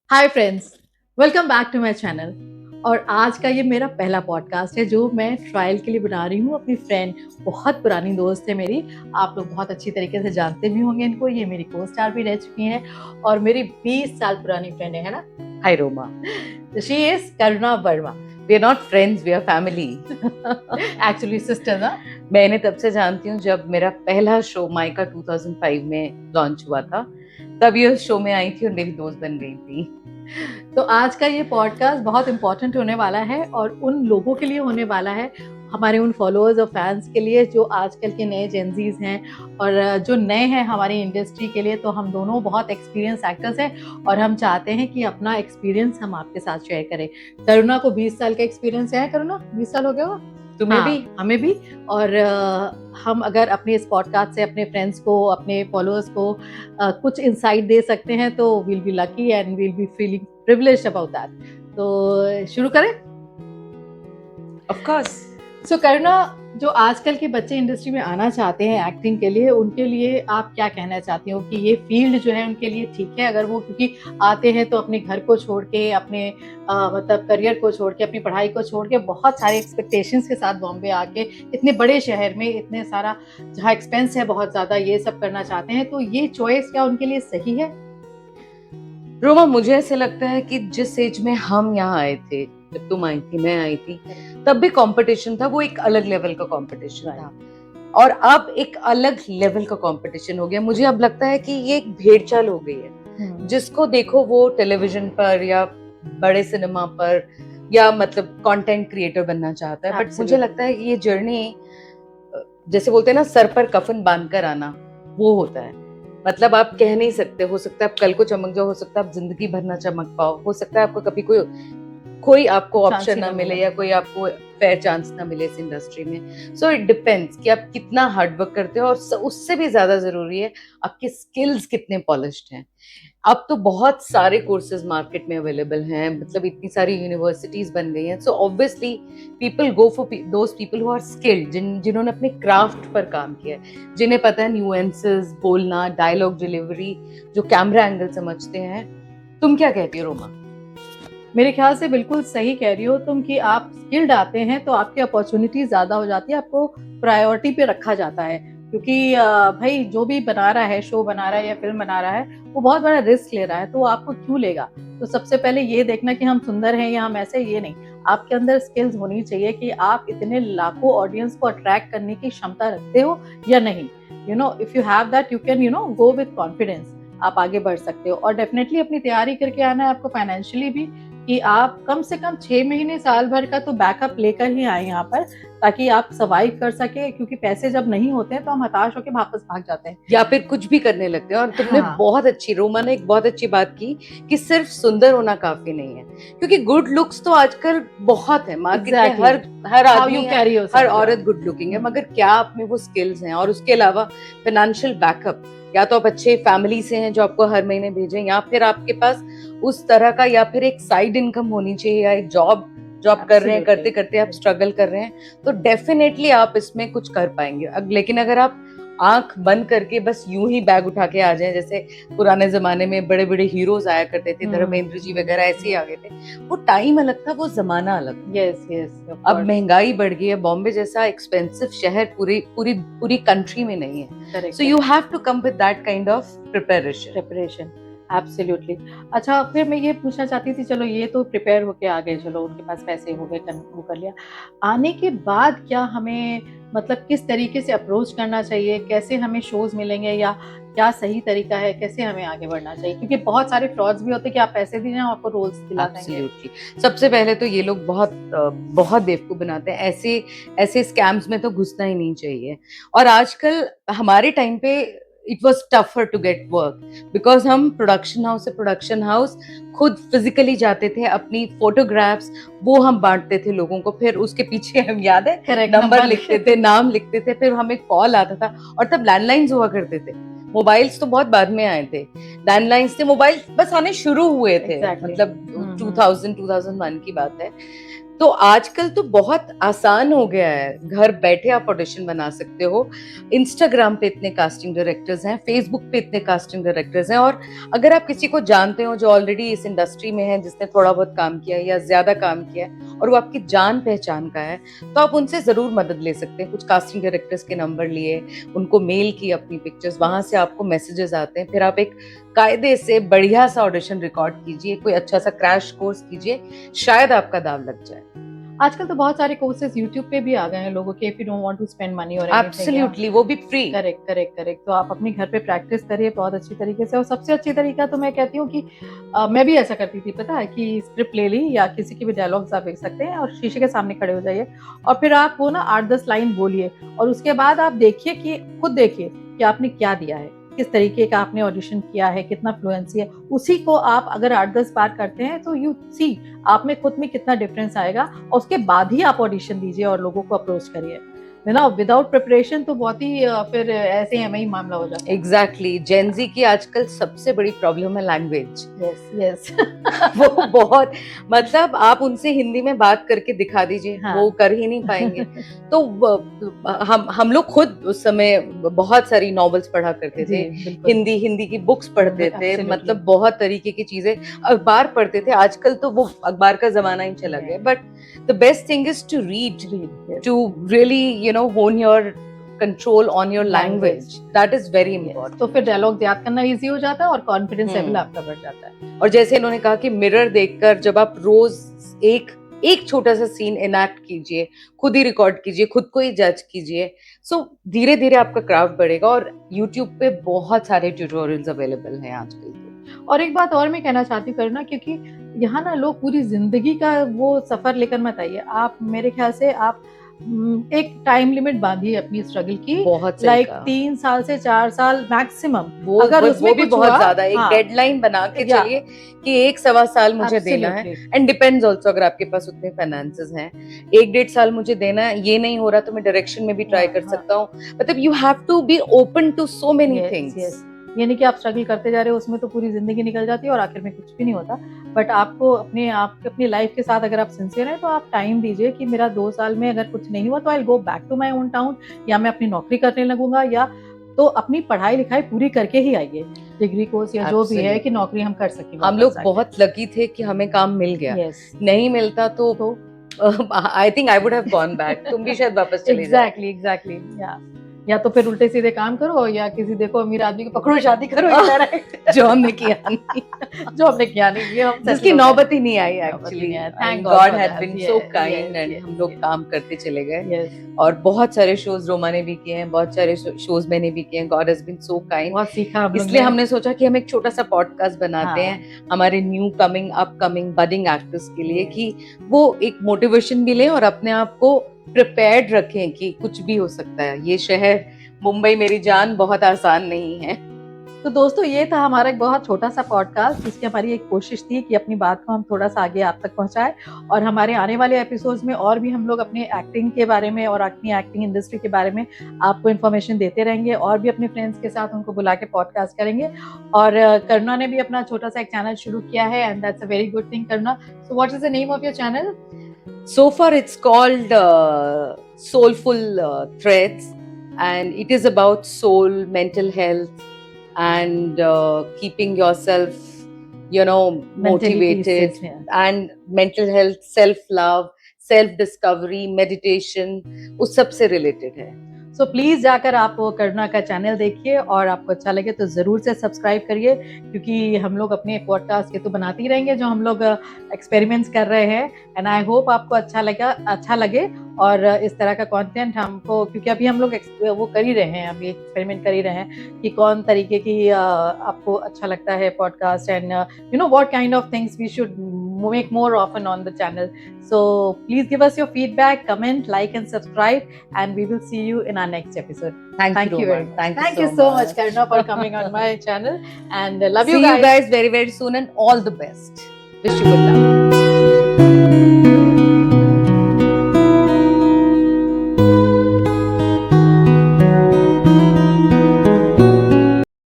Hi friends, welcome back to my channel. और आज का ये मेरा पहला पॉडकास्ट है जो मैं ट्रायल के लिए बना रही हूँ। अपनी फ्रेंड, बहुत पुरानी दोस्त है मेरी, आप लोग बहुत अच्छी तरीके से जानते भी होंगे इनको। ये मेरी को स्टार भी रह चुकी हैं और मेरी 20 साल पुरानी फ्रेंड है ना। Hi Roma. She is Karuna Verma. We are not friends, we are family. Actually sister ना। मैं इन्हें तब से जानती हूँ जब मेरा पहला शो माइका 2005 में लॉन्च हुआ था, तब ये उस शो में आई थी और मेरी दोस्त बन गई थी। तो आज का ये पॉडकास्ट बहुत इम्पोर्टेंट होने वाला है और उन लोगों के लिए होने वाला है, हमारे उन फॉलोअर्स और फैंस के लिए जो आजकल के नए जेनजीज हैं और जो नए हैं हमारी इंडस्ट्री के लिए। तो हम दोनों बहुत एक्सपीरियंस एक्टर्स हैं और हम चाहते हैं कि अपना एक्सपीरियंस हम आपके साथ शेयर करें। करुणा को 20 साल का एक्सपीरियंस है। करुणा 20 साल हो गया हो तुम्हें हाँ, भी? हमें भी। और हम अगर अपने इस पॉडकास्ट से अपने फ्रेंड्स को, अपने फॉलोअर्स को कुछ इंसाइट दे सकते हैं तो will be lucky and will be feeling privileged about that. तो शुरू करें। Of course. सो करुणा, जो आजकल के बच्चे इंडस्ट्री में आना चाहते हैं एक्टिंग के लिए, उनके लिए आप क्या कहना चाहती हो कि ये फील्ड जो है उनके लिए ठीक है? अगर वो, क्योंकि आते हैं तो अपने घर को छोड़ के, अपने मतलब करियर को छोड़ के, अपनी पढ़ाई को छोड़ के, बहुत सारे एक्सपेक्टेशंस के साथ बॉम्बे आके इतने बड़े शहर में इतने सारा जहाँ एक्सपेंस है बहुत ज़्यादा, ये सब करना चाहते हैं, तो ये चॉइस क्या उनके लिए सही है? रोमा, मुझे ऐसे लगता है कि जिस एज में हम यहाँ आए थे, जब तुम आई थी, मैं आई थी, तब भी कंपटीशन था, वो एक अलग लेवल का कंपटीशन था। और अब एक अलग लेवल का कंपटीशन हो गया। मुझे अब लगता है कि ये एक भेड़ चाल हो गई है। जिसको देखो वो टेलीविजन पर या बड़े सिनेमा पर या मतलब कंटेंट क्रिएटर बनना चाहता है। बट मुझे लगता है कि ये जर्नी, जैसे बोलते हैं ना, सर पर कफन बांधकर आना, वो होता है। मतलब आप कह नहीं सकते, हो सकता है आप कल को चमक जाओ, हो सकता है आप जिंदगी भर ना चमक पाओ, हो सकता है आपको कभी कोई आपको ऑप्शन ना मिले या कोई आपको फेयर चांस ना मिले इस इंडस्ट्री में। सो इट डिपेंड्स कि आप कितना हार्डवर्क करते हो, और उससे भी ज्यादा जरूरी है आपके स्किल्स कितने पॉलिश्ड हैं। अब तो बहुत सारे कोर्सेज मार्केट में अवेलेबल हैं, मतलब इतनी सारी यूनिवर्सिटीज बन गई हैं। So obviously people go for those people who are skilled, जिन्होंने अपने क्राफ्ट पर काम किया है, जिन्हें पता है न्यूएंसेस, बोलना, डायलॉग डिलीवरी, जो कैमरा एंगल समझते हैं। तुम क्या कहती हो रोमा? मेरे ख्याल से बिल्कुल सही कह रही हो तुम कि आप स्किल्ड आते हैं तो आपकी अपॉर्चुनिटी ज़्यादा हो जाती है, आपको प्रायोरिटी पे रखा जाता है। क्योंकि भाई जो भी बना रहा है, शो बना रहा है या फिल्म बना रहा है, वो बहुत बड़ा रिस्क ले रहा है, तो आपको क्यों लेगा? तो सबसे पहले ये देखना कि हम सुंदर हैं या हम ऐसे, ये नहीं। आपके अंदर स्किल्स होनी चाहिए कि आप इतने लाखों ऑडियंस को अट्रैक्ट करने की क्षमता रखते हो या नहीं। If you have that, you can go with confidence, आप आगे बढ़ सकते हो। और डेफिनेटली अपनी तैयारी करके आना है आपको, फाइनेंशियली भी, कि आप कम से कम 6 महीने, साल भर का तो बैकअप लेकर ही आए यहाँ पर, ताकि आप सर्वाइव कर सके। क्योंकि पैसे जब नहीं होते हैं तो हम हताश होकर वापस भाग जाते हैं या फिर कुछ भी करने लगते हैं। और तुमने हाँ। बहुत अच्छी, रोमा ने एक बहुत अच्छी बात की कि सिर्फ सुंदर होना काफी नहीं है, क्योंकि गुड लुक्स तो आजकल बहुत है मार्केट में। हर आदमी, हर औरत गुड लुकिंग है, मगर क्या आप में वो स्किल्स हैं? और उसके अलावा फाइनेंशियल बैकअप, या तो आप अच्छे फैमिली से हैं जो आपको हर महीने भेजें, या फिर आपके पास उस तरह का, या फिर एक साइड इनकम होनी चाहिए, या एक जॉब कर रहे हैं, करते करते आप स्ट्रगल कर रहे हैं, तो डेफिनेटली आप इसमें कुछ कर पाएंगे। लेकिन अगर आप आंख बंद करके बस यूं ही बैग उठा के आ जाएं, जैसे पुराने जमाने में बड़े बड़े हीरोज आया करते थे, धर्मेंद्र जी वगैरह ऐसे ही आ गए थे, वो टाइम अलग था, वो जमाना अलग था। यस। अब महंगाई बढ़ गई है, बॉम्बे जैसा एक्सपेंसिव शहर पूरी पूरी पूरी कंट्री में नहीं है। So you have to come with that kind of preparation. Absolutely. अच्छा, फिर मैं ये पूछना चाहती थी, चलो ये तो प्रिपेयर होके आ गए, चलो उनके पास पैसे हो गए, वो कर लिया। आने के बाद क्या हमें, मतलब किस तरीके से अप्रोच करना चाहिए, कैसे हमें शोज मिलेंगे, या क्या सही तरीका है, कैसे हमें आगे बढ़ना चाहिए? क्योंकि बहुत सारे फ्रॉड्स भी होते हैं कि आप पैसे दीजिए आपको रोल्स दिला देंगे। सबसे पहले तो ये लोग बहुत बहुत बेवकूफ बनाते हैं। ऐसे ऐसे स्कैम्स में तो घुसना ही नहीं चाहिए। और आजकल हमारे टाइम पे it was tougher to get work, because हम प्रोडक्शन हाउस से प्रोडक्शन हाउस खुद फिजिकली जाते थे, अपनी फोटोग्राफ्स वो हम बांटते थे लोगों को, फिर उसके पीछे हम, याद है, नंबर लिखते थे, नाम लिखते थे, फिर हमें कॉल आता था। और तब लैंडलाइंस हुआ करते थे, मोबाइल्स तो बहुत बाद में आए थे। लैंडलाइंस थे, मोबाइल बस आने शुरू हुए थे, मतलब 2000 2001 की बात है। तो आजकल तो बहुत आसान हो गया है, घर बैठे आप ऑडिशन बना सकते हो। इंस्टाग्राम पे इतने कास्टिंग डायरेक्टर्स हैं, फेसबुक पे इतने कास्टिंग डायरेक्टर्स हैं, और अगर आप किसी को जानते हो जो ऑलरेडी इस इंडस्ट्री में है, जिसने थोड़ा बहुत काम किया है या ज्यादा काम किया है और वो आपकी जान पहचान का है, तो आप उनसे जरूर मदद ले सकते हैं। कुछ कास्टिंग डायरेक्टर्स के नंबर लिए, उनको मेल की अपनी पिक्चर्स, वहां से आपको मैसेजेस आते हैं, फिर आप एक कायदे से बढ़िया सा ऑडिशन रिकॉर्ड कीजिए, कोई अच्छा सा क्रैश कोर्स कीजिए, शायद आपका दाव लग जाए। आजकल तो बहुत सारे कोर्सेज यूट्यूब पे भी आ गए हैं लोगों के, if you don't want to spend money और एब्सोल्युटली, वो भी फ्री। Correct correct correct. तो आप अपने घर पे प्रैक्टिस करिए बहुत अच्छी तरीके से। और सबसे अच्छी तरीका तो मैं कहती हूँ कि मैं भी ऐसा करती थी, पता है, कि स्क्रिप्ट ले ली या किसी के भी डायलॉग्स आप लिख सकते हैं और शीशे के सामने खड़े हो जाइए और फिर आप वो ना 8-10 लाइन बोलिए और उसके बाद आप देखिए कि खुद देखिए कि आपने क्या दिया है, किस तरीके का आपने ऑडिशन किया है, कितना फ्लुएंसी है। उसी को आप अगर 8-10 बार करते हैं तो यू सी आप में खुद में कितना डिफरेंस आएगा, और उसके बाद ही आप ऑडिशन दीजिए और लोगों को अप्रोच करिए, है ना। विदाउट प्रिपरेशन तो बहुत ही फिर ऐसे ही मामला हो जाता है। एग्जैक्टली, जेनजी की आजकल सबसे बड़ी प्रॉब्लम है लैंग्वेज। यस यस वो बहुत, मतलब आप उनसे हिंदी में बात करके दिखा दीजिए, हाँ। वो कर ही नहीं पाएंगे। तो हम लोग खुद उस समय बहुत सारी नॉवेल्स पढ़ा करते थे, हिंदी की बुक्स पढ़ते थे, मतलब बहुत तरीके की चीजें, अखबार पढ़ते थे। आजकल तो वो अखबार का जमाना ही चला गया। But the best thing is to read, to really hone your control on your language. That is very important. तो फिर डायलॉग याद करना इजी हो जाता है और कॉन्फिडेंस लेवल आपका बढ़ जाता है। और जैसे इन्होंने कहा कि मिरर देखकर जब आप रोज एक छोटा सा सीन इनैक्ट कीजिए, खुद ही रिकॉर्ड कीजिए, खुद को ही जज कीजिए, सो धीरे धीरे आपका क्राफ्ट बढ़ेगा। और यूट्यूब पे बहुत सारे ट्यूटोरियल्स अवेलेबल हैं आजकल। और एक बात और मैं कहना चाहती हूँ करुणा, क्योंकि यहाँ ना लोग पूरी जिंदगी का वो सफर लेकर मत आइए। आप मेरे ख्याल से आप एक टाइम लिमिट बांधिए अपनी स्ट्रगल की, बहुत लाइक 3 साल से 4 साल मैक्सिमम। अगर उसमें भी बहुत ज्यादा एक डेडलाइन बना के चलिए कि 1-1.25 साल मुझे देना है, एंड डिपेंड्स आल्सो अगर आपके पास उतने फाइनेंसेस हैं, 1-1.5 साल मुझे देना है, ये नहीं हो रहा तो मैं डायरेक्शन में भी ट्राई कर सकता हूँ। मतलब you have to be open to so many things. ये नहीं कि आप स्ट्रगल करते जा रहे हो, उसमें तो पूरी जिंदगी निकल जाती है और आखिर में कुछ भी नहीं होता। बट आपको अपनी लाइफ के साथ अगर आप सिंसियर हैं तो आप टाइम दीजिए कि मेरा 2 साल में अगर कुछ नहीं हुआ तो I will go back to my own town, या मैं अपनी नौकरी करने लगूंगा, या तो अपनी पढ़ाई लिखाई पूरी करके ही आइए, डिग्री कोर्स या जो भी है, कि नौकरी हम कर सकें। हम लोग बहुत लकी थे कि हमें काम मिल गया। नहीं मिलता तो I think I would have gone back. तुम भी शायद वापस चले जाओ। एग्जैक्टली या तो फिर उल्टे सीधे काम करो या किसी देखो अमीर आदमी को पकड़ो, शादी करो, जो हमने किया नहीं, जिसकी नौबत ही नहीं आई actually. God had been so kind and हम लोग काम करते चले गए। और बहुत सारे शोज रोमा ने भी किए हैं, बहुत सारे शोज मैंने भी किए हैं। God has been so kind, बहुत सीखा। इसलिए हमने सोचा कि हम एक छोटा सा पॉडकास्ट बनाते हैं हमारे new coming upcoming budding actors के लिए, कि वो एक मोटिवेशन भी लें और अपने आप को प्रिपेयर्ड रखें कि कुछ भी हो सकता है। ये शहर मुंबई मेरी जान बहुत आसान नहीं है। तो दोस्तों, ये था हमारा एक बहुत छोटा सा पॉडकास्ट, जिसकी हमारी एक कोशिश थी कि अपनी बात को हम थोड़ा सा आगे आप तक पहुंचाएं। और हमारे आने वाले एपिसोड्स में और भी हम लोग अपने एक्टिंग के बारे में और अपनी एक्टिंग इंडस्ट्री के बारे में आपको इन्फॉर्मेशन देते रहेंगे, और भी अपने फ्रेंड्स के साथ उनको बुला के पॉडकास्ट करेंगे। और करुणा ने भी अपना छोटा सा एक चैनल शुरू किया है, and that's a very good thing. Karuna, so what is the name of your channel? So far it's called Soulful Threads, and it is about soul, mental health, and keeping yourself, motivated, and mental health, self-love, self-discovery, meditation, उस सब से related है। So please जाकर आप करुणा का channel देखिए, और आपको अच्छा लगे तो जरूर से सब्सक्राइब करिए, क्योंकि हम लोग अपने पॉडकास्ट के तो बनाते ही रहेंगे जो हम लोग एक्सपेरिमेंट्स कर रहे हैं। एंड आई होप आपको अच्छा लगे और इस तरह का कंटेंट हमको, क्योंकि अभी हम लोग वो कर ही रहे हैं, अभी एक्सपेरिमेंट कर ही रहे हैं कि कौन तरीके की आपको अच्छा लगता है podcast, and what kind of things we should make more often on the channel. So please give us your feedback, comment, like and subscribe, and we will see you in our next episode. Thank you very much. Thank you so much, Karuna, for coming on my channel, and love you guys very, very soon, and all the best. Wish you good luck.